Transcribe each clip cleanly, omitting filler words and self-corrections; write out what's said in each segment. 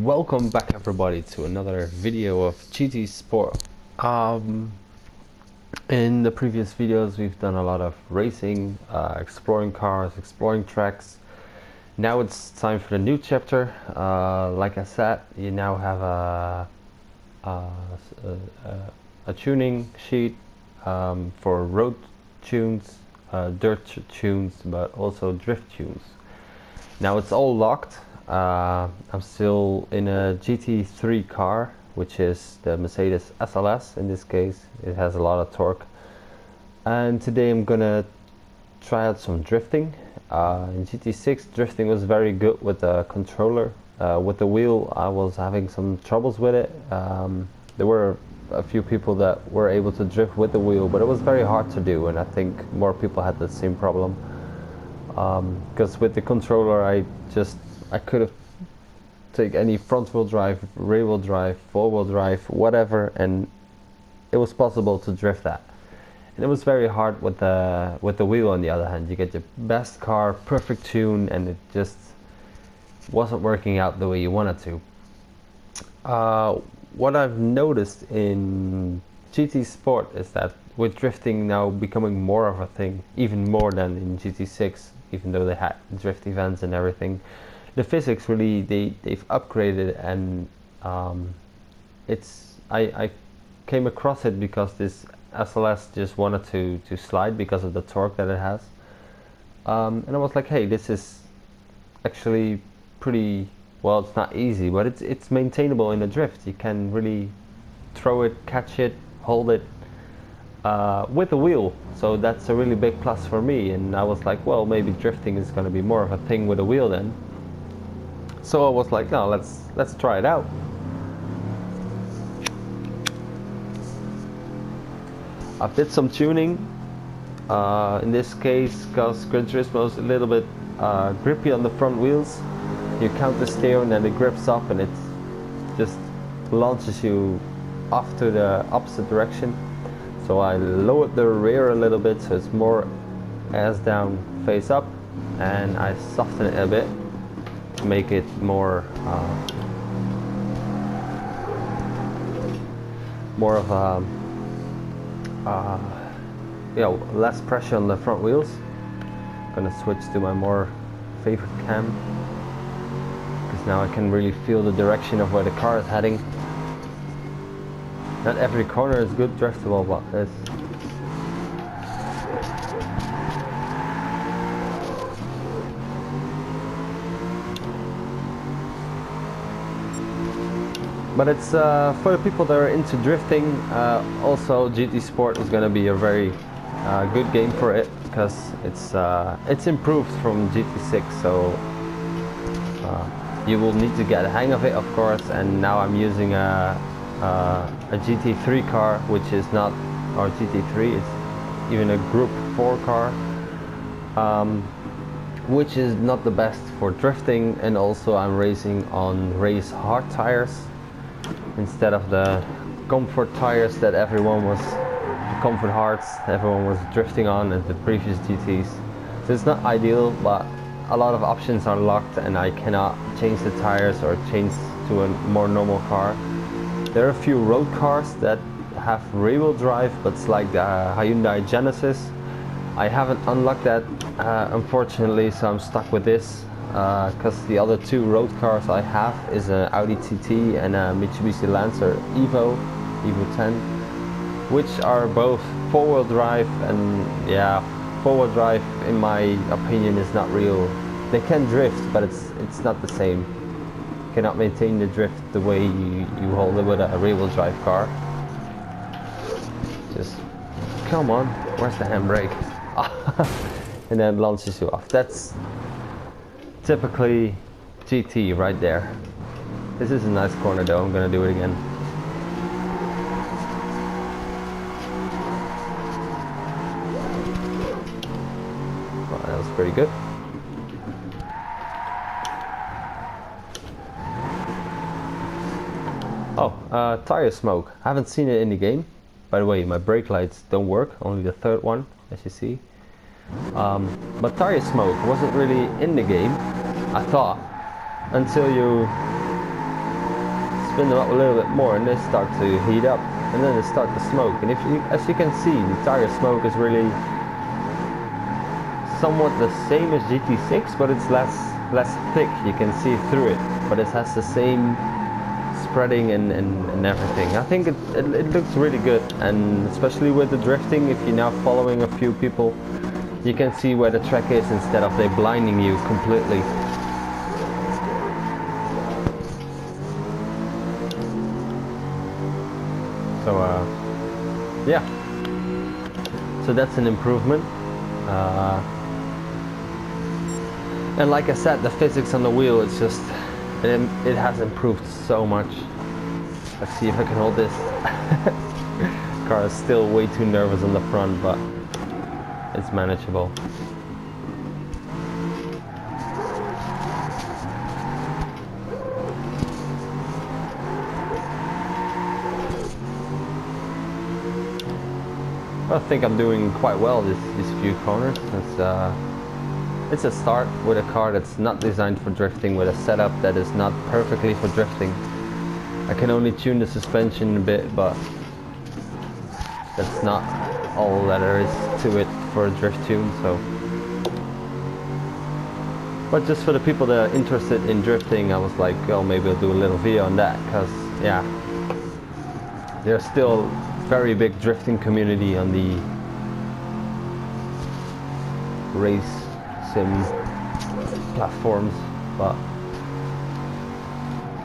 Welcome back everybody to another video of GT Sport. In the previous videos we've done a lot of racing, exploring cars, exploring tracks. Now it's time for the new chapter. Like I said, you now have a tuning sheet for road tunes, dirt tunes, but also drift tunes. Now it's all locked. I'm still in a GT3 car, which is the Mercedes SLS in this case. It has a lot of torque. And today I'm gonna try out some drifting. In GT6 drifting was very good with the controller. With the wheel I was having some troubles with it. There were a few people that were able to drift with the wheel, but it was very hard to do, and I think more people had the same problem. Because with the controller I could have take any front wheel drive, rear wheel drive, four wheel drive, whatever, and it was possible to drift that. And it was very hard with the wheel. On the other hand, you get your best car, perfect tune, and it just wasn't working out the way you wanted to. What I've noticed in GT Sport is that with drifting now becoming more of a thing, even more than in GT6, even though they had drift events and everything, the physics really they've upgraded, and I came across it because this SLS just wanted to slide because of the torque that it has, and I was like, hey, this is actually pretty well. It's not easy, but it's maintainable in a drift. You can really throw it, catch it, hold it with a wheel, so that's a really big plus for me. And I was like, well, maybe drifting is going to be more of a thing with a wheel then. So I was like, no, let's try it out. I did some tuning. In this case, because Gran Turismo is a little bit grippy on the front wheels, you counter steer and then it grips up and it just launches you off to the opposite direction. So I lowered the rear a little bit so it's more ass down, face up, and I soften it a bit to make it more of a less pressure on the front wheels. I'm gonna switch to my more favorite cam because now I can really feel the direction of where the car is heading. Not every corner is good driftable, but this. But it's for the people that are into drifting. Also, GT Sport is going to be a very good game for it because it's improved from GT6. So you will need to get a hang of it, of course. And now I'm using a GT3 car, which is not our GT3. It's even a Group 4 car, which is not the best for drifting. And also, I'm racing on race hard tires instead of the comfort tires that everyone was, the comfort hards everyone was drifting on in the previous GTs. So it's not ideal, but a lot of options are locked and I cannot change the tires or change to a more normal car. There are a few road cars that have rear wheel drive, but it's like the Hyundai Genesis. I haven't unlocked that unfortunately, so I'm stuck with this. Because the other two road cars I have is an Audi TT and a Mitsubishi Lancer Evo 10, which are both four-wheel drive, and yeah, four-wheel drive in my opinion is not real. They can drift, but it's not the same. You cannot maintain the drift the way you hold it with a rear-wheel drive car. Just come on, where's the handbrake? And then launches you off. That's typically GT right there. This is a nice corner though, I'm gonna do it again. Well, that was pretty good. Oh, tire smoke. I haven't seen it in the game. By the way, my brake lights don't work, only the third one, as you see. But tire smoke wasn't really in the game, I thought, until you spin them up a little bit more and they start to heat up, and then they start to smoke. And as you can see, the tire smoke is really somewhat the same as GT6, but it's less thick. You can see through it, but it has the same spreading and everything. I think it looks really good, and especially with the drifting, if you're now following a few people, you can see where the track is instead of they blinding you completely. So yeah, so that's an improvement. And like I said, the physics on the wheel, it's just it has improved so much. Let's see if I can hold this. Car is still way too nervous on the front, but it's manageable. I think I'm doing quite well these few corners. It's a start with a car that's not designed for drifting, with a setup that is not perfectly for drifting. I can only tune the suspension a bit, but that's not all that there is to it for a drift tune. So, but just for the people that are interested in drifting, I was like, oh, maybe I'll do a little video on that, because yeah, there's still very big drifting community on the race sim platforms. But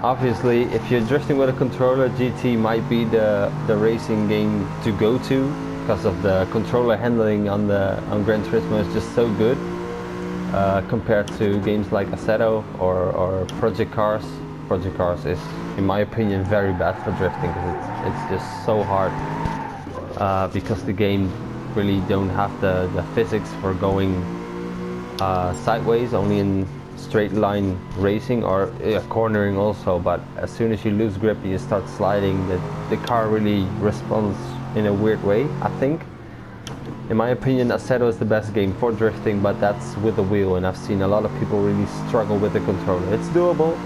obviously, if you're drifting with a controller, GT might be the racing game to go to, because of the controller handling on Gran Turismo is just so good compared to games like Assetto or Project Cars. Project Cars is, in my opinion, very bad for drifting, because it's just so hard, because the game really don't have the physics for going sideways, only in straight line racing, or cornering also. But as soon as you lose grip and you start sliding, the car really responds in a weird way. I think, in my opinion, Assetto is the best game for drifting, but that's with the wheel, and I've seen a lot of people really struggle with the controller. It's doable,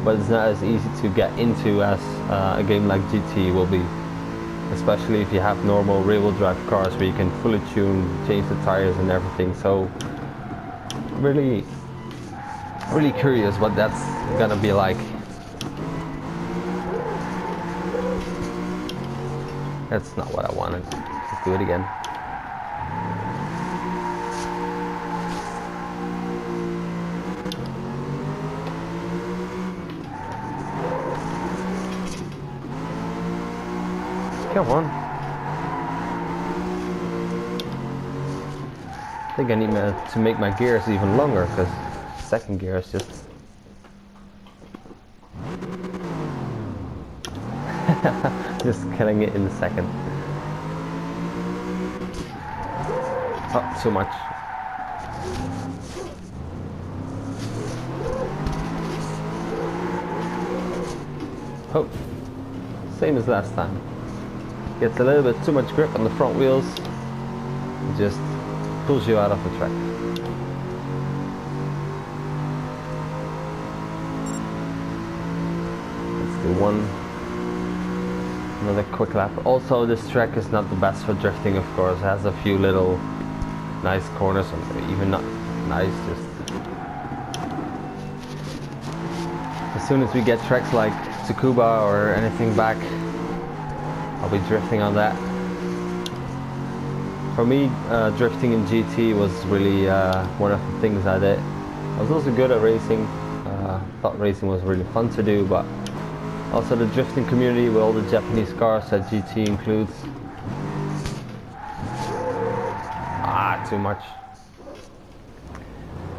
but it's not as easy to get into as a game like GT will be, especially if you have normal rear-wheel drive cars where you can fully tune, change the tires and everything. So really curious what that's gonna be like. That's not what I wanted. Let's do it again. Come on. I think I need to make my gears even longer, because second gear is just just killing it in the second. Oh, too much. Oh, same as last time. Gets a little bit too much grip on the front wheels, it just pulls you out of the track. Let's do another quick lap. Also, this track is not the best for drifting, of course. It has a few little nice corners, or even not nice, just as soon as we get tracks like Tsukuba or anything back, I'll be drifting on that. For me, drifting in GT was really one of the things I did. I was also good at racing. Thought racing was really fun to do, but also the drifting community with all the Japanese cars that GT includes. Too much.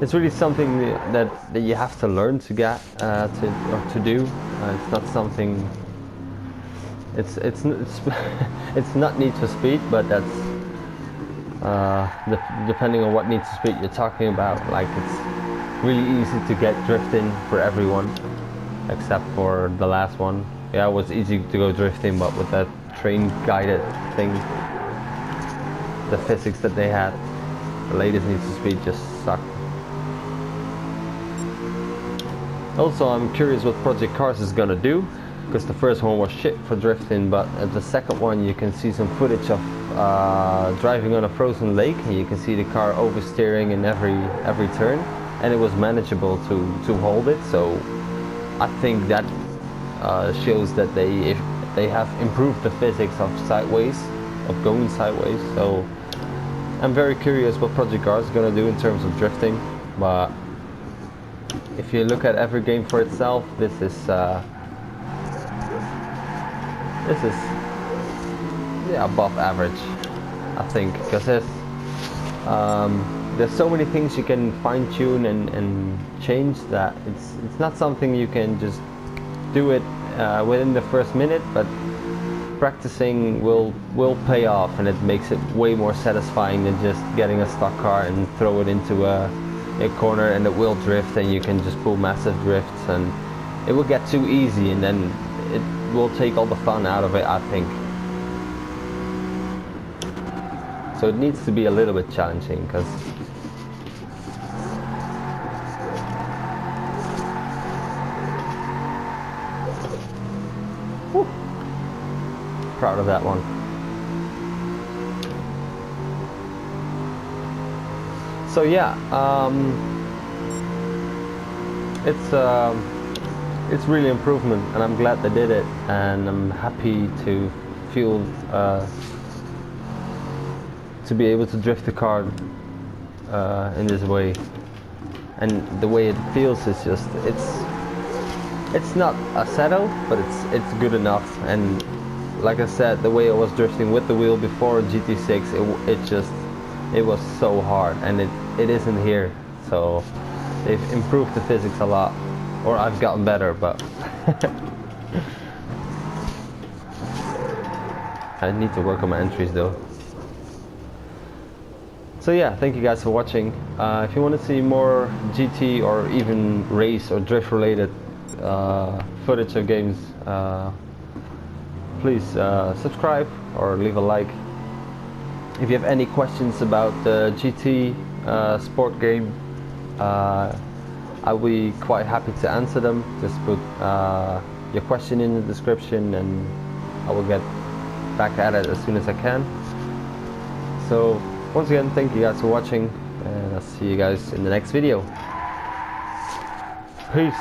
It's really something that you have to learn to get to do. It's not something. It's it's not Need for Speed, but that's depending on what Need for Speed you're talking about. Like, it's really easy to get drifting for everyone, except for the last one. Yeah, it was easy to go drifting, but with that train guided thing, the physics that they had, the latest Need for Speed just sucked. Also, I'm curious what Project Cars is gonna do. because the first one was shit for drifting, but at the second one you can see some footage of driving on a frozen lake, and you can see the car oversteering in every turn, and it was manageable to hold it. So I think that shows that they have improved the physics of sideways, of going sideways. So I'm very curious what Project Cars is going to do in terms of drifting, but if you look at every game for itself, this is yeah, above average, I think, because there's so many things you can fine tune and change that it's not something you can just do it within the first minute, but practicing will pay off, and it makes it way more satisfying than just getting a stock car and throw it into a corner and it will drift, and you can just pull massive drifts, and it will get too easy, and then it will take all the fun out of it, I think. So it needs to be a little bit challenging, because proud of that one. So yeah, it's really improvement, and I'm glad they did it, and I'm happy to feel to be able to drift the car in this way, and the way it feels is just it's not a settle, but it's good enough. And like I said, the way I was drifting with the wheel before GT6, it was so hard, and it isn't here. So they've improved the physics a lot, or I've gotten better, but I need to work on my entries though. So yeah, thank you guys for watching. If you want to see more GT or even race or drift related footage of games, please subscribe or leave a like. If you have any questions about the GT sport game, I'll be quite happy to answer them. Just put your question in the description and I will get back at it as soon as I can. So once again, thank you guys for watching, and I'll see you guys in the next video. Peace.